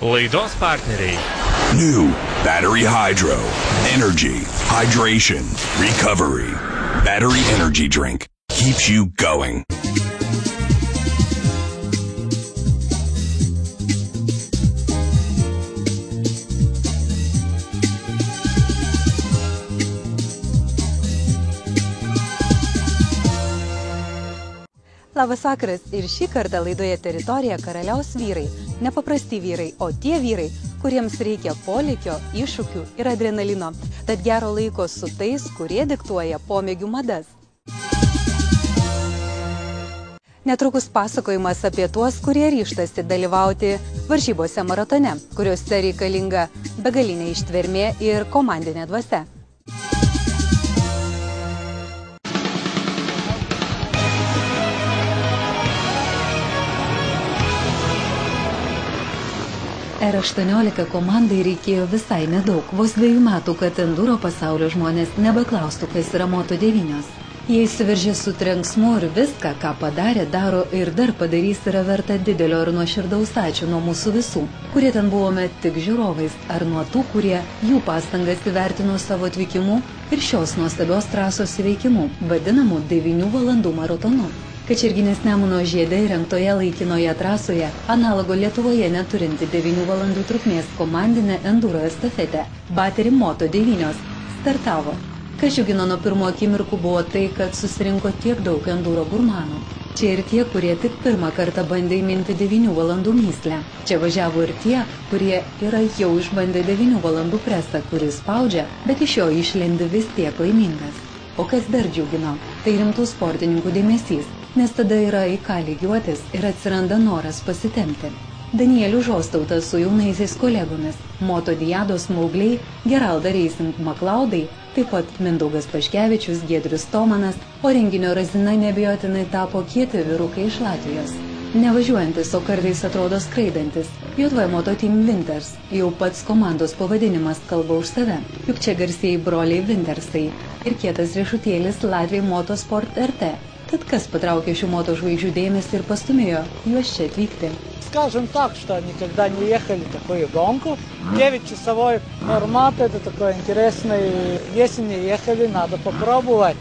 Laidos partneriai. New Battery Hydro. Energy, hydration, recovery. Battery energy drink keeps you going. Labas vakaras ir šį kartą laidoje Teritorija karaliaus vyrai. Nepaprasti vyrai, o tie vyrai, kuriems reikia polėkio, iššūkių ir adrenalino. Tad gero laiko su tais, kurie diktuoja pomėgių madas. Netrukus pasakojimas apie tuos, kurie ryžtasi dalyvauti varžybose maratone, kuriuose reikalinga begalinė ištvermė ir komandinė dvasia. R18 komandai reikėjo visai nedaug, vos 2 metų, kad enduro pasaulio žmonės nebeklaustų, kas yra Moto9. Jie įsiveržė su trenksmu ir viską, ką padarė, daro ir dar padarys, yra verta didelio ir nuoširdaus ačiū nuo mūsų visų, kurie ten buvome tik žiūrovais, ar nuo tų, kurie jų pastangas įvertino savo atvykimu ir šios nuostabios trasos įveikimu, vadinamų 9 valandų maratonu. Kačerginės Nemuno žiede įrengtoje laikinoje trasoje, analogo Lietuvoje neturinti 9 valandų trukmės komandinė enduro estafetė Battery Moto9 startavo. Kas džiugino nuo pirmo akimirkų buvo tai, kad susirinko tiek daug enduro gurmanų. Čia ir tie, kurie tik pirmą kartą bandė įminti 9 valandų myslę. Čia važiavo ir tie, kurie yra jau išbandę 9 valandų presą, kuris spaudžia, bet iš jo išlendi vis tiek laimingas. O kas dar džiugino? Tai rimtų sportininkų dėmesys, nes tada yra į ką lygiuotis ir atsiranda noras pasitempti. Danielius Žostautas su jaunaisiais kolegomis, Motodiados maugliai, Geralda Racing McLeodai, taip pat Mindaugas Paškevičius, Giedrius Tomanas, o renginio razina neabejotinai tapo kieti vyrukai iš Latvijos. Nevažiuojantis, o kartais atrodo skraidantis. JV Moto Team Winters, jau pats komandos pavadinimas kalba už save, juk čia garsieji broliai Wintersai ir kietas riešutėlis Latvijai Motosport RT. Tad kas patraukė šių moto žvaigždžių дėmesį ir pastumėjo juos čia atvykti? Скажем так, что никогда не ехали такую гонку. 9-часовой формат, это такой интересный. Если не ехали, надо попробовать.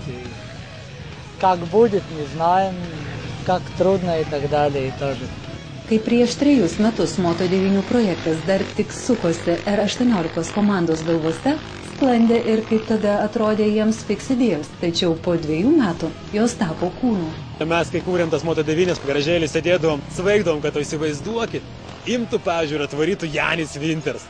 Как будет, не знаем, как трудно и так далее. И тоже. Kai prieš 3 metus Moto9 projektas dar tik sukosi R18 komandos galvose, sklandė ir kaip tada atrodė jiems fiks idėjos, tačiau po 2 metų jos tapo kūnu. Mes, kai kūrėm tas Moto9, gražėlį sėdėdavom, svaigdavom, kad įsivaizduokit, imtų pažiūrą, atvarytų Janis Winters.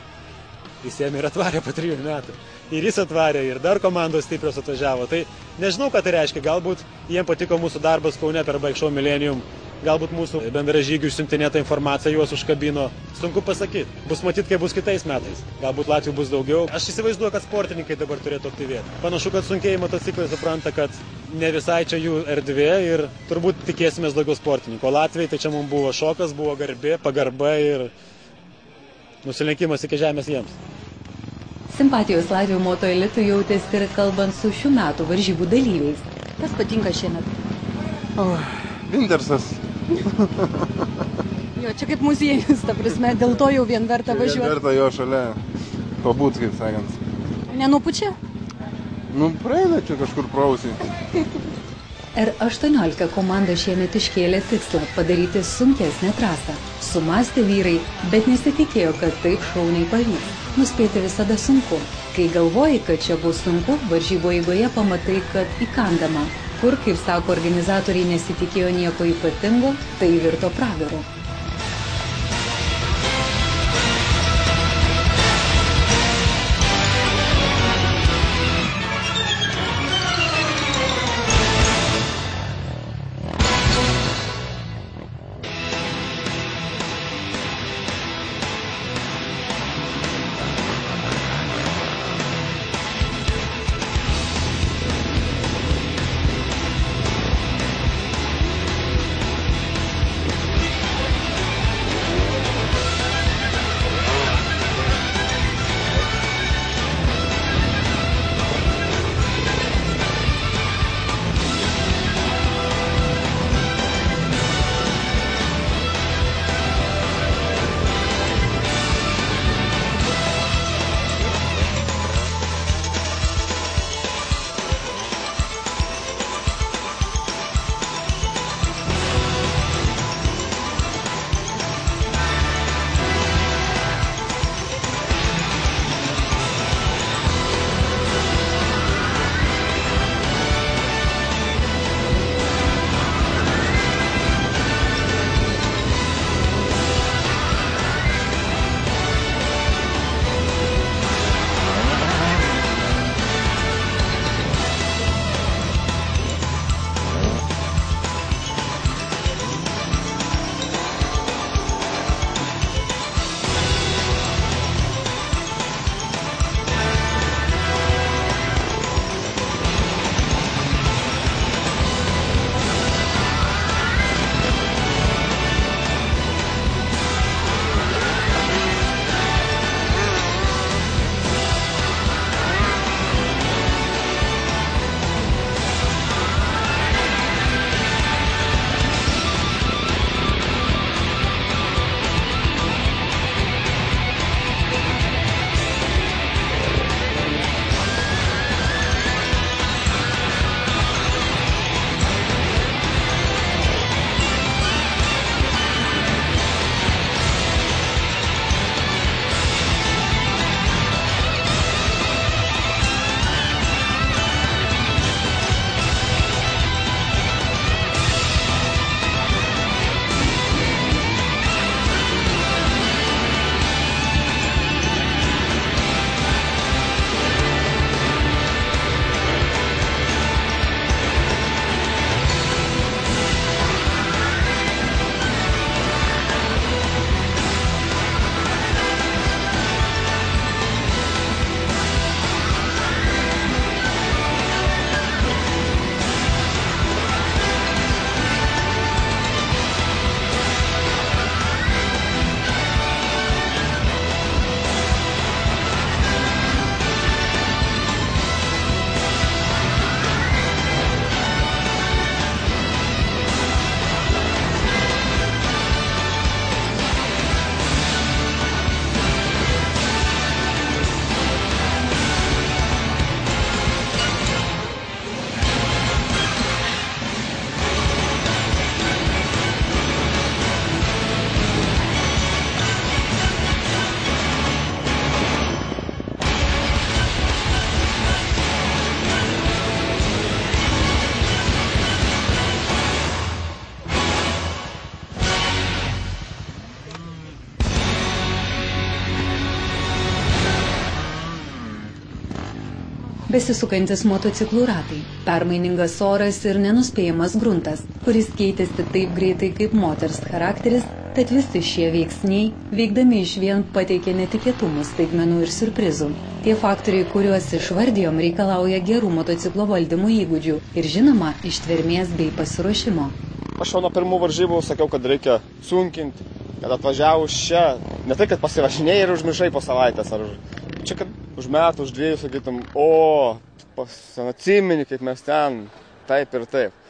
Jis ėmė ir atvarė po 3 metų. Ir jis atvarė, ir dar komandos stiprios atvažiavo. Tai nežinau, ką tai reiškia. Galbūt jiems patiko mūsų darbas Kaune per Bike Show Millennium. Galbūt mūsų bendražygių išsiuntinėta informacija juos užkabino. Sunku pasakyti. Bus matyti, kaip bus kitais metais. Galbūt Latvijų bus daugiau. Aš įsivaizduoju, kad sportininkai dabar turėtų aktyvėti. Panašu, kad sunkieji motociklai supranta, kad ne visai čia jų erdvė ir turbūt tikėsimės daugiau sportininkų. O Latvijai tai čia mums buvo šokas, buvo garbė, pagarba ir nusilenkimas iki žemės jiems. Simpatijos Latvijų moto elitui jautėsi ir kalbant su šių metų varžybų dalyviais. Kas patinka šiemet? Wintersas. Jo, čia kaip muziejus, ta prasme, dėl to jau vien verta važiuoti. Verta jo šalia pabūt, kaip sakant. Nenupučia? Nu, praeina čia kažkur prausiai. R18 komanda šiemet iškėlė tikslą padaryti sunkesnę trasą. Sumąstė vyrai, bet nesitikėjo, kad taip šauniai pavyks. Nuspėti visada sunku. Kai galvoji, kad čia bus sunku, varžybo eigoje pamatai, kad įkandama. Kur, kaip sako organizatoriai, nesitikėjo nieko ypatingo, tai virto pragaru. Besisukantis motociklų ratai, permainingas oras ir nenuspėjamas gruntas, kuris keitėsi taip greitai kaip moters charakteris, tad visi šie veiksniai, veikdami išvien, pateikė netikėtumų, staigmenų ir surprizų. Tie faktoriai, kuriuos išvardijom, reikalauja gerų motociklo valdymo įgūdžių ir, žinoma, ištvermės bei pasiruošimo. Aš jau nuo pirmų varžybų sakiau, kad reikia sunkinti, kad atvažiavus čia, ne tai, kad pasirašinėjai ir užmiršai po savaitės, ar čia, kad už metų, už dviejų sakytum, atsimeni, kaip mes ten, taip ir taip.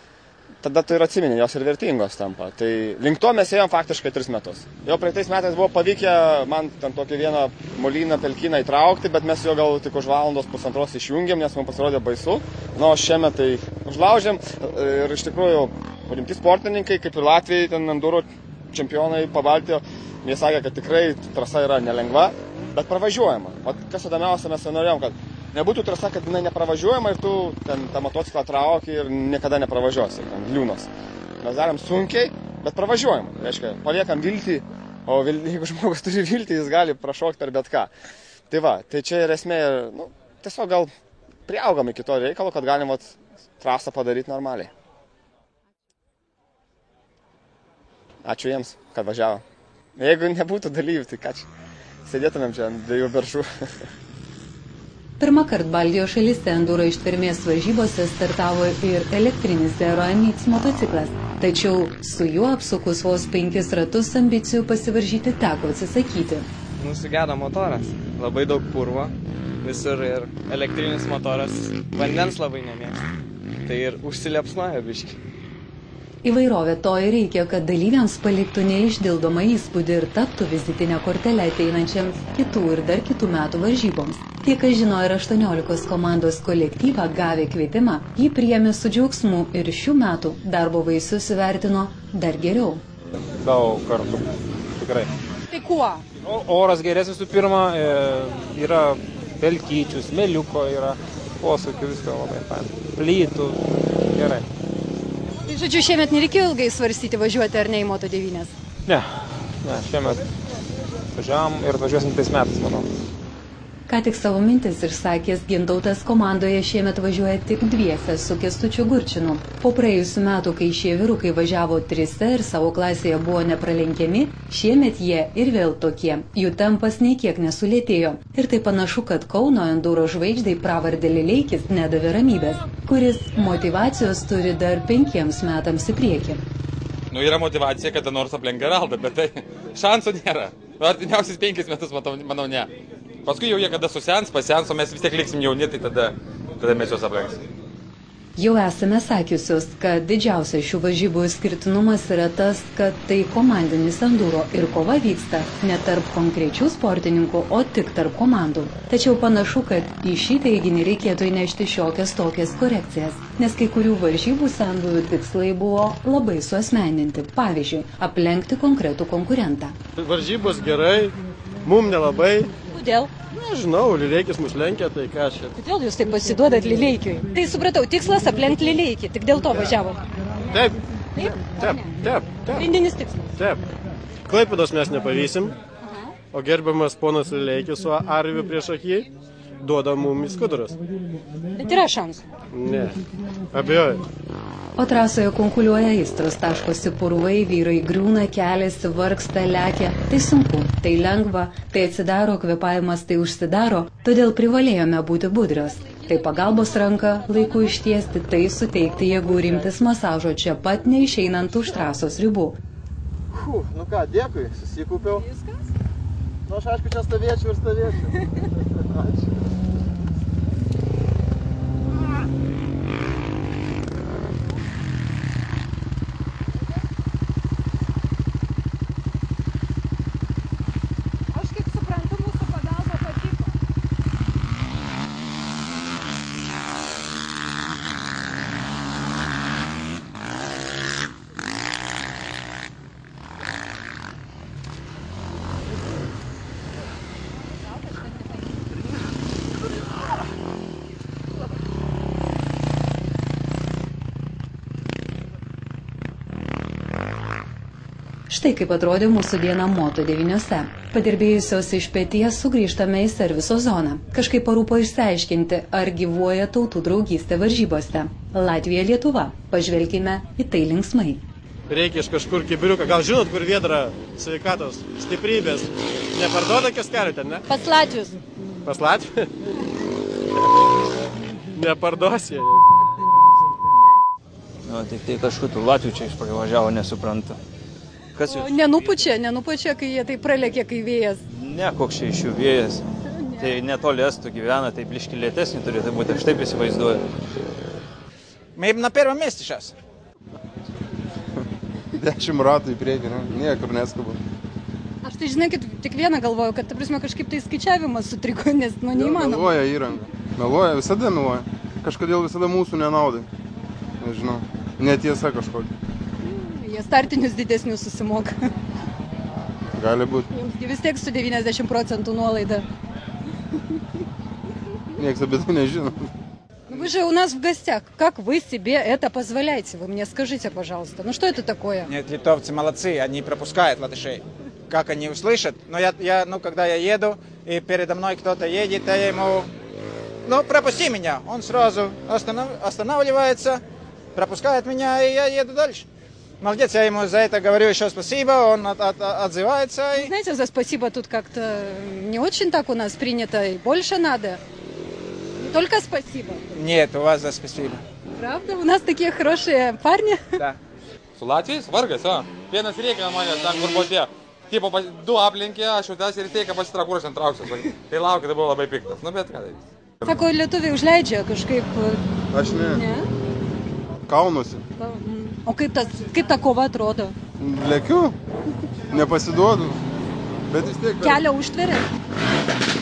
Tada tu ir atsimeni, jos ir vertingos tampa. Tai link to mes ėjom faktiškai 3 metus. Jau praeitais metais buvo pavykę man ten tokį vieną molyną pelkyną įtraukti, bet mes jo gal tik už valandos pusantros išjungėm, nes man pasirodė baisu. O šiemet tai užlaužėm ir iš tikrųjų rimti sportininkai, kaip ir Latvijai, ten enduro čempionai Pabaltijo, jie sakė, kad tikrai trasa yra nelengva, bet pravažiuojama. O kas įdomiausia, mes norėjom, kad nebūtų trasa, kad jinai nepravažiuojama ir tu ten tą motociklą trauki ir niekada nepravažiuosi, ten liūnas. Mes darėm sunkiai, bet pravažiuojama. Reiškia, paliekam viltį, o jeigu žmogus turi viltį, jis gali prašokti per bet ką. Tai va, tai čia ir esmė, tiesiog gal priaugam iki to reikalo, kad galim trasą padaryti normaliai. Ačiū jiems, kad važiavo. Jeigu nebūtų dalyvių, tai ką čia? Sėdėtumėm čia ant 2 beržų. Pirmą kartą Baltijos šalyse enduro ištvermės varžybose startavo ir elektrinis Zero MX motociklas. Tačiau su juo apsukus vos 5 ratus ambicijų pasivaržyti teko atsisakyti. Nusigedo motoras, labai daug purvo, visur ir elektrinis motoras vandens labai nemėgsta. Tai ir užsiliepsnoja biškį. Įvairovė to ir reikia, kad dalyviams paliktų neišdildomą įspūdį ir taptų vizitinę kortelę ateinančiams kitų ir dar kitų metų varžyboms. Tie, kas žino ir 18 komandos kolektyvą, gavę kvietimą, jį priėmė su džiaugsmu ir šių metų darbo vaisius įvertino dar geriau. Daug kartų, tikrai. Tai kuo? Oras geresnis visų pirma, yra pelkyčių, smėliuko, yra posūkių, visko labai fain. Plytų, gerai. Tai žodžiu, šiemet nereikėjo ilgai svarstyti važiuoti ar ne į Moto9? Ne, šiemet važiavam ir važiuosim 3 metais, manau. Ką tik savo mintis išsakęs Gintautas, komandoje šiemet važiuoja tik 2 su Kęstučiu Gurčinu. Po praėjusių metų, kai šie vyrukai važiavo 3 ir savo klasėje buvo nepralenkiami, šiemet jie ir vėl tokie. Jų tempas nei kiek nesulėtėjo. Ir tai panašu, kad Kauno enduro žvaigždei pravardė Lileikis nedavė ramybės, kuris motyvacijos turi dar 5 metams į priekį. Yra motyvacija, kada nors aplenk Geraldą, bet tai šansų nėra. Artimiausius 5 metus, manau, ne. Paskui jau jie kada susens, pasens, o mes vis tiek liksim jauni, tai tada mes juos aplenksim. Jau esame sakiusios, kad didžiausias šių varžybų skirtinumas yra tas, kad tai komandinis enduro ir kova vyksta ne tarp konkrečių sportininkų, o tik tarp komandų. Tačiau panašu, kad į šį teiginį reikėtų įnešti šiokias tokias korekcijas, nes kai kurių varžybų senbuvų tikslai buvo labai suasmeninti. Pavyzdžiui, aplenkti konkretų konkurentą. Varžybos gerai, mum nelabai. Kodėl? Nežinau, Lileikis mus lenkia, tai ką čia. Kodėl jūs taip pasiduodat Lileikiui? Tai supratau, tikslas aplenkti Lileikį, tik dėl to važiavom. Taip. Taip? Taip. Pagrindinis tikslas. Taip. Klaipėdos mes nepavysim, o gerbiamas ponas Lileikis su Arviu prieš akį duoda mum į skuduras. Bet yra šansų. Ne, abejoju. O trasoje konkuliuoja aistros, taškosi purvai, vyrai griūna, keliasi, vargsta, lekia. Tai sunku, tai lengva, tai atsidaro, kvėpavimas tai užsidaro, todėl privalėjome būti budrios. Tai pagalbos ranka, laiku ištiesti, tai suteikti jėgų rimtis masažo čia pat neišeinant už trasos ribų. Nu ką, dėkui, susikūpiau. Viskas? Nu aš aišku čia stovėčiau ir stovėčiau. Ačiū. Štai kaip atrodė mūsų diena Moto9. Padirbėjusios iš pieties sugrįžtame į serviso zoną. Kažkaip parūpo išsiaiškinti, ar gyvuoja tautų draugystė varžybose. Latvija, Lietuva. Pažvelkime į tai linksmai. Reikia iš kažkur kibiriuką. Gal žinot, kur Vėdra sveikatos, stiprybės. Neparduoda kioskelio ten, ne? Pas Latvius. Pas Latvius? Neparduos jie. Nu, tai kažkur tų Latvių čia išpravažiavo, nesuprantu. Kas jūs? Nenupučia, kai jie tai pralėkė, kai vėjas. Ne, koks čia iš jų vėjas. Tai netoli estų gyvena, tai bliški lėtesnį turėtų būti, aš taip įsivaizduoju. Mes na первом месте сейчас. 10 ratų į priekį, niekur neskubu. Aš tai žinai, tik vieną galvoju, kad kažkaip tai skaičiavimas sutriko, nes neįmanoma. Meluoja įranga. Meluoja, visada meluoja. Kažkodėl visada mūsų nenaudai. Nežinau, netiesa kažkokia. Jie startinius didesnius susimoka. Gali būti. Jums vis tiek su 90% nuolaida. Niekas apie tai nežino. Вы же у нас в гостях. Как вы себе это позволяете? Вы мне скажите, пожалуйста. Ну что это такое? Нет, литовцы молодцы, они пропускают латышей. Как они услышат? Но когда я еду, и передо мной кто-то едет, я ему... пропусти меня. Он сразу останавливается, пропускает меня, и я еду дальше. Молодец, я ему за это говорю еще спасибо, он отзывается. Знаете, за спасибо тут как-то не очень так у нас принято, и больше надо. Не только спасибо. Нет, у вас за спасибо. Правда? У нас такие хорошие парни. Да. Su Latvijais vargas, jo. Vienas reikia manęs ten, kur buvo tie. Tipo, du aplinkė, aš jau tas ir teikia pasitra, kur aš ten trauksiu. Tai laukia, tai buvo labai piktas. Nu, bet ką daryti. Sako, lietuviai užleidžia kažkaip. Aš ne. Kaunusi. O kaip ta kova atrodo? Lekiu, nepasiduodu. Bet vis tiek... Kelią užtveria?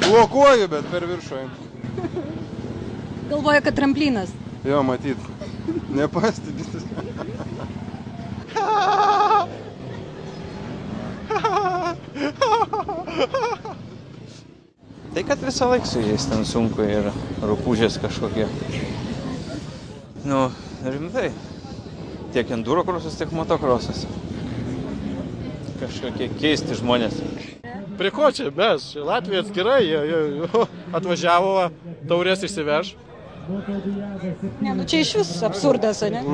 Blokuoju, bet per viršų. Galvoja, kad tramplinas. Jo, matyt. Nepastebėtis. Tai kad visą laiką su jais ten sunku ir rupūžės kažkokie. Rimtai. Tiek enduro krosas, tiek motokrosas. Kažkokie keisti žmonės. Prie ko čia mes? Latvija atskirai, jie atvažiavo, taurės išsiveš. Ne, čia iš vis absurdas, ne?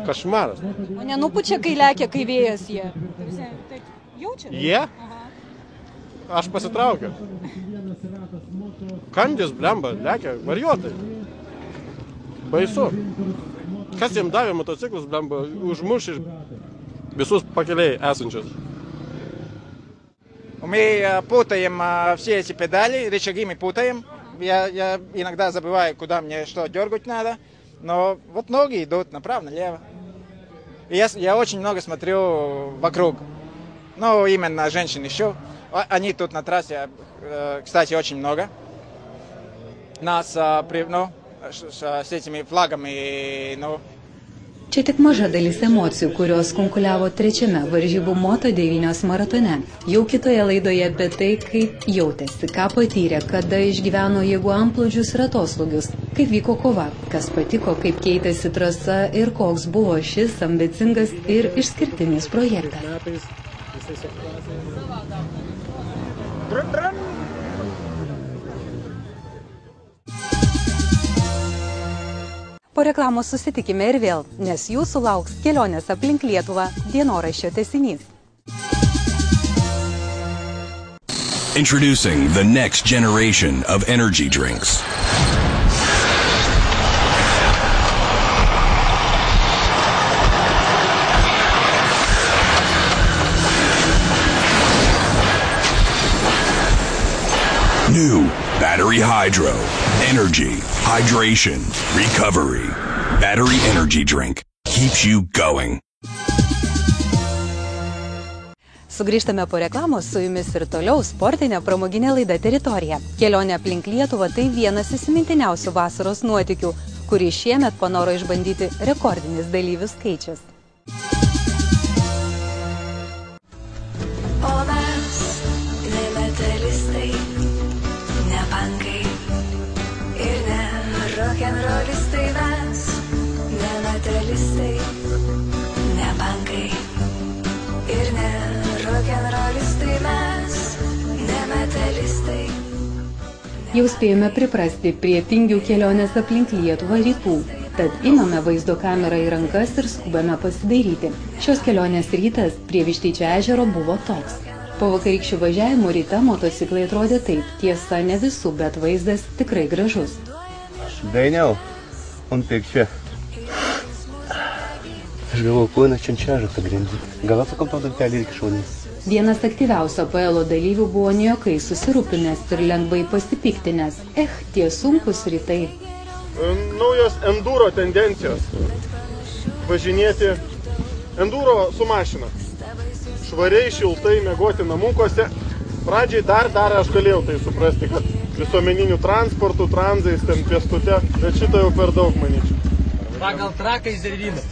Kašmaras. O nenupučia, kai lekia, kai vėjas jie. Jaučia? Jie? Aš pasitraukiu. Kandis, blemba, lekia, varijuotai. Baisu. Kas jiem davė motociklus, blemba, užmuš ir visus pakeliai esančius. Мы путаем все эти педали, рычаги мы путаем. Я иногда забываю, куда мне что дергать надо. Но вот ноги идут направо-налево. И я очень много смотрю вокруг. Именно женщин еще. Они тут на трассе, кстати, очень много. Нас с этими флагами, Čia tik maža dalis emocijų, kurios kunkuliavo trečiame varžybų Moto9 maratone. Jau kitoje laidoje apie tai, kaip jautėsi, ką patyrė, kada išgyveno jėgų antplūdžius ir atoslūgius, kaip vyko kova, kas patiko, kaip keitėsi trasa ir koks buvo šis ambicingas ir išskirtinis projektas. Po reklamos susitikime ir vėl, nes jūsų lauks kelionės aplink Lietuvą dienoraščio tęsinys. Introducing the next generation of energy drinks. New Battery Hydro. Energy, hydration, recovery. Battery energy drink keeps you going. Sugrįžtame po reklamos, su jumis ir toliau sportinė pramoginė laida Teritorija. Kelionė aplink Lietuvą tai vienas įsimintiniausių vasaros nuotykių, kurį šiemet panoro išbandyti rekordinis dalyvių skaičius. O mes ne metalistai, ne pankai ir ne rock'n'rollistai, mes ne metalistai, ne pankai ir ne metalistai. Jau spėjome priprasti prie tingių kelionės aplink Lietuvą rytų. Tad imame vaizdo kamerą į rankas ir skubame pasidairyti. Šios kelionės rytas prie Vištyčio ežero buvo toks. Po vakarykščių važiavimų ryte motociklai atrodė taip. Tiesa, ne visų, bet vaizdas tikrai gražus. Dainiau, он пекче. Aš galvoju, kuo na čia pagrindį. Gal atsakom tau daltelį iki šaunys. Vienas aktyviausių APL dalyvių buvo nejokai susirūpinęs ir lengvai pasipiktinęs. Tie sunkus rytai. Naujos enduro tendencijos. Važinėti enduro su mašina. Švariai, šiltai, mėgoti namukose. Pradžiai dar aš galėjau tai suprasti, kad visuomeninių transportų, tranzais, ten pėstute, bet šito jau per daug, manyčiau. Pagal traką į Zervyną.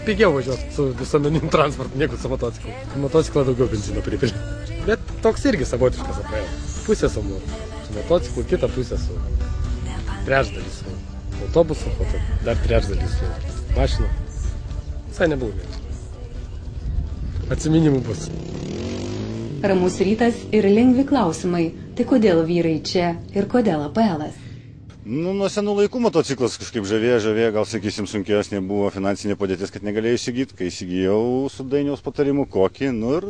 Pigiau važiuoti su visuomeniniu transportu, negu su motociklu. Motociklą daugiau benzino pripilti. Bet toks irgi savotiškas APL. Pusė su motociklu, kita pusė su trečdalis su autobusu, dar trečdalis su mašina. Visai neblogai. Atsiminimų bus. Ramus rytas ir lengvi klausimai. Tai kodėl vyrai čia ir kodėl APL-as? Nuo senų laikų motociklas kažkaip žavėjo, gal sakysim, sunkiausia buvo finansinė padėtis, kad negalėjau įsigyti. Kai įsigijau su Dainiaus patarimu kokį, ir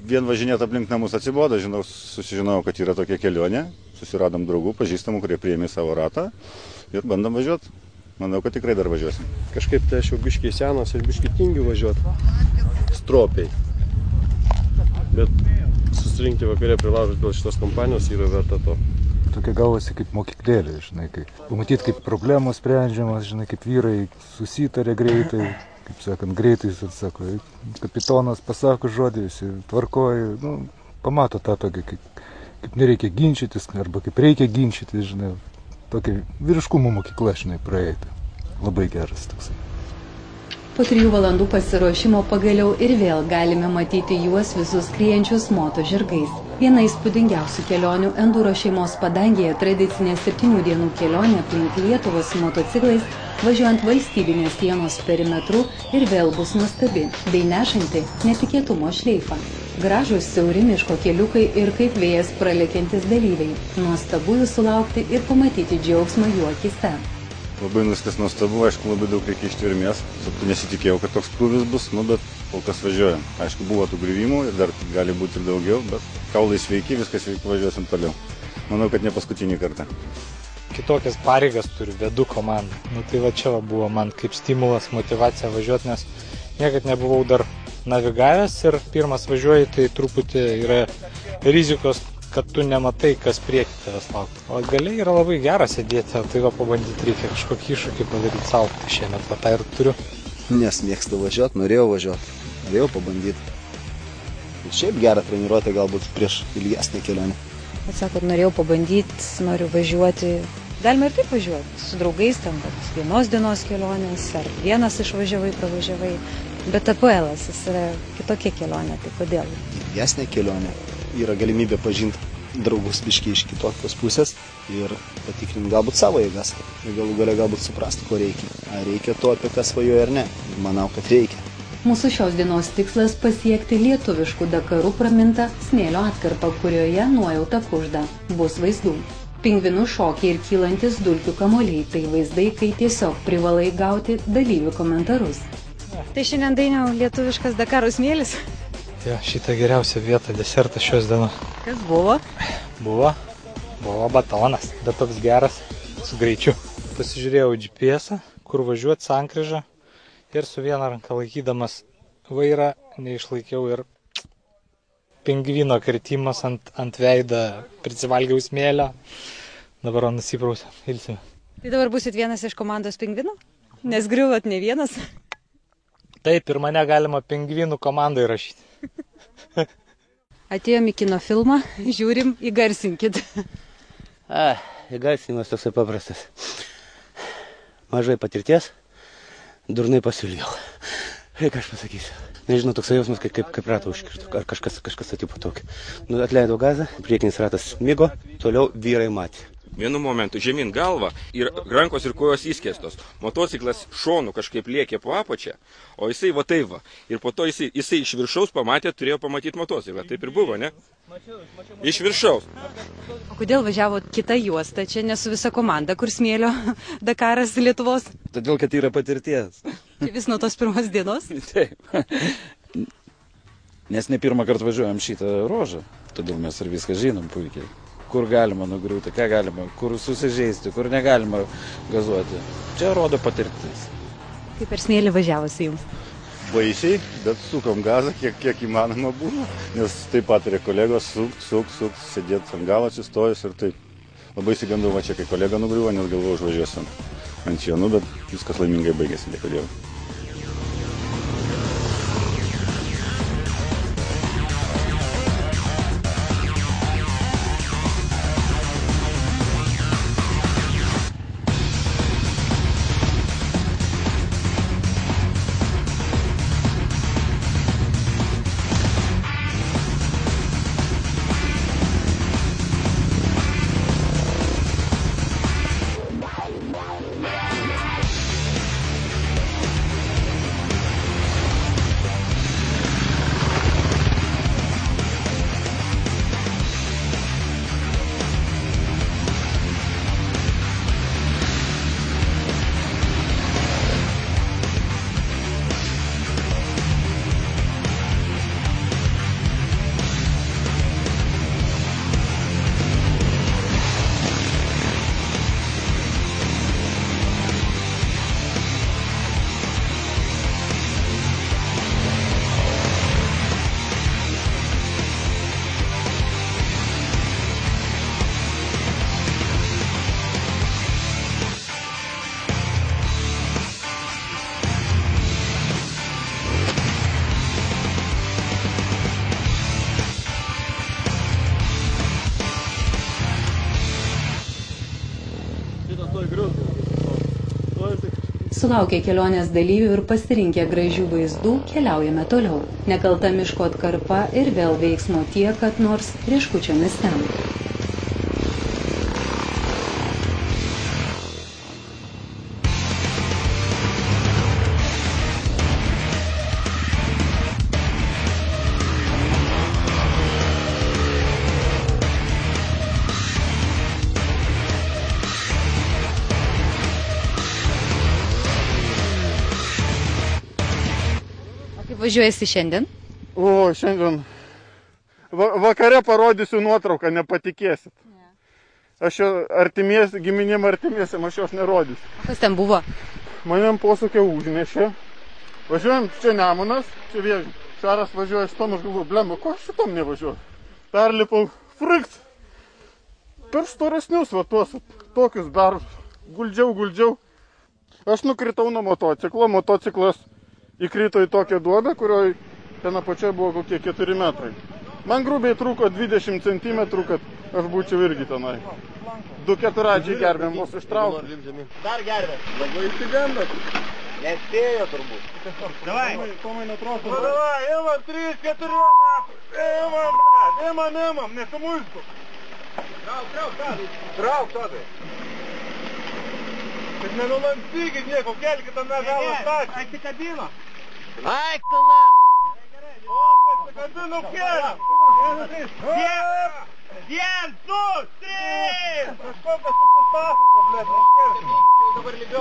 vien važinėti aplink namus atsibodo, susižinojau, kad yra tokia kelionė, susiradom draugų, pažįstamų, kurie priėmė savo ratą ir bandom važiuoti. Manau, kad tikrai dar važiuosim. Kažkaip tai aš jau biškiai senas ir biškiai tingiu važiuoti. Stropiai. Bet susirinkti vakarė prie laužos dėl šitos kompanijos yra verta to. Tokia gavosi kaip mokyklėlė, žinai, pamatyti, kaip problemos sprendžiamas, žinai, kaip vyrai susitarė greitai, kaip sakant, greitai, atsako, kapitonas pasako žodį, visi tvarkoja, pamato tą tokį, kaip nereikia ginčytis, arba kaip reikia ginčytis, žinai, tokia vyriškumo mokykla, žinai, praeita. Labai geras toksai. Po 3 valandų pasiruošimo pagaliau ir vėl galime matyti juos visus skriejančius moto žirgais. Viena įspūdingiausių kelionių enduro šeimos padangėje tradicinė 7 dienų kelionė aplink Lietuvą su motociklais, važiuojant valstybinės sienos perimetru ir vėl bus nuostabi, bei nešanti netikėtumo šleifą. Gražūs siauri miško keliukai ir kaip vėjas pralekiantis dalyviai. Nuostabu jų sulaukti ir pamatyti džiaugsmą jų akise. Labai viskas nuostabu, aišku, labai daug reikia ištvermės. Nesitikėjau, kad toks krūvis bus, bet kol kas važiuojam. Aišku, buvo tų griuvimų ir dar gali būti ir daugiau, bet kaulai sveiki, viskas sveiki, važiuosim toliau. Manau, kad ne paskutinį kartą. Kitokias pareigas turiu, vedu komandą. Tai va čia buvo man kaip stimulas, motyvacija važiuoti, nes niekad nebuvau dar navigavęs ir pirmas važiuoji, tai truputį yra rizikos, kad tu nematai, kas prieki tavęs laukia. O galiai yra labai gera sėdėti, tai va pabandyti reikia kažkokį iššūkį padaryti savo. Tai šiemet va tą ir turiu. Nes mėgstu važiuoti, norėjau pabandyti. Ir šiaip gerą treniruotę galbūt prieš ilgesnį kelionę. Atsakot, norėjau pabandyti, noriu važiuoti. Galima ir taip važiuoti, su draugais tam, vienos dienos kelionės, ar vienas išvažiavai, pravažiavai. Bet APL-as jis yra kitokia kelionė, tai kodėl? Ilgesnė kelionė. Yra galimybė pažinti draugus biškiai iš kitokios pusės ir patikrinti galbūt savo jėgas. Ir galų gale galbūt suprasti, ko reikia. Ar reikia to, apie ką svajoju ar ne. Manau, kad reikia. Mūsų šios dienos tikslas pasiekti lietuviškų Dakarų pramintą smėlio atkarpą, kurioje nuojauta kužda. Bus vaizdų. Pingvinų šokiai ir kylantis dulkių kamuoliai. Tai vaizdai, kai tiesiog privalai gauti dalyvių komentarus. Tai šiandien Dainiau lietuviškas Dakarų smėlis? Jo, šitą geriausią vietą desertą šios dienos. Kas buvo? Buvo batonas, bet toks geras, su greičiu. Pasižiūrėjau GPS-ą, kur važiuoti sankryžą ir su viena ranka laikydamas vairą neišlaikiau ir pingvino kritimas ant veidą, prisivalgiau smėlio, dabar nusiprausiu, ilsime. Tai dabar būsit vienas iš komandos pingvinų? Nes griuvot ne vienas? Taip, ir mane galima pingvinų komandai rašyti. Atėjom į kino filmą, žiūrim, įgarsinkit. Įgarsinimas toksai paprastas. Mažai patirties, durnai pasiūliau. Ką aš pasakysiu. Nežinau, toksai jausmas, kaip ratą užkirtų, ar kažkas atipo tokį. Atleidau gazą, priekinis ratas migo, toliau vyrai matė. vienu momentu žemyn galva ir rankos ir kojos įskėstos. Motociklas šonu kažkaip lėkė po apačią, o jisai va taip va. Ir po to jisai iš viršaus pamatė, turėjo pamatyti motociklą. Taip ir buvo, ne? Iš viršaus. O kodėl važiavo kita juosta? Čia ne su visa komanda, kur smėlio Dakaras Lietuvos? Todėl, kad yra patirties. Čia vis nuo tos pirmos dienos? Taip. Nes ne pirmą kartą važiuojam šitą ruožą, todėl mes ir viską žinom puikiai. Kur galima nugriūti, ką galima, kur susižeisti, kur negalima gazuoti. Čia rodo patirtis. Kaip per smėlį važiavosi jums? Baisiai, bet sukom gazą, kiek įmanoma buvo, nes taip pat ir kolegos sukt, sėdėt ant galo atsistojus ir taip. Labai įsigandau, va čia, kai kolega nugriuvo, nes galvojau užvažiuosiu ant šienų, bet viskas laimingai baigėsi, dėkui Dievui. Sulaukę kelionės dalyvių ir pasirinkę gražių vaizdų, keliaujame toliau. Nekalta miško atkarpa ir vėl veiksmo tiek, kad nors rieškučiomis ten. Važiuojasi šiandien? O, šiandien vakare parodysiu nuotrauką, nepatikėsit. Aš giminėm artimiesiam, aš jos nerodysiu. Kas ten buvo? Manėm posūkė užnešė. Važiuojam, čia Nemunas, čia vėl Šaras važiuoja šitom, aš galvoju, blemba, ko aš šitom nevažiuoju? Perlipau, frikt, per storesnius va tuos, tokius dar, guldžiau. Aš nukritau nuo motociklo, motociklas įkrito į tokią duobę, kurioje ten apačioje buvo kokie 4 metrai. Man grubiai trūko 20 cm, kad aš būčiau irgi tenai. 2-4 gerbėm mus ištraukti. Dar gerbėm. Labai įsigandot. Nespėjo turbūt. Davai. Tomai netrošo. Nu davai, imam 3-4. Imam, nesumuisku. Trauk, tadai. Kad nenulankstykit nieko, kelkit ant galą stačiai. Atsikabino. Aik tu na! O, pasikabino kelią. 1, 2, 3! Kažkokas tu pastatas, blėt.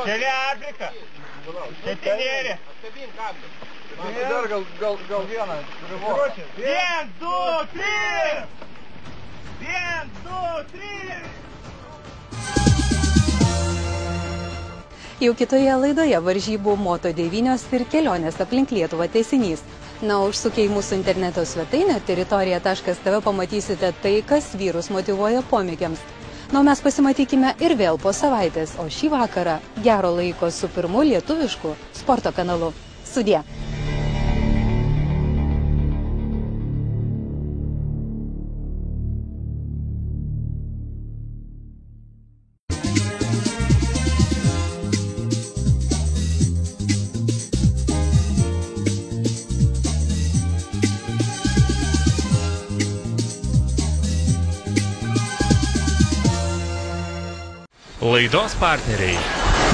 Čia Afrika. Čia tenėlė. Atkabin kablį. Dar gal vieną. 1, 2, 3! 1, 2, 3! Jau kitoje laidoje varžybų Moto9 ir kelionės aplink Lietuvą tęsinys. Na, užsukę į mūsų interneto svetainę teritorija.tv pamatysite tai, kas vyrus motyvuoja pomėgiams. Na, mes pasimatykime ir vėl po savaitės, o šį vakarą gero laiko su pirmu lietuvišku sporto kanalu. Sudie! Laidos partneriai.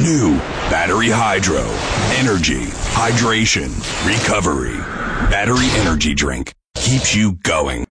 New Battery Hydro. Energy, hydration, recovery. Battery energy drink keeps you going.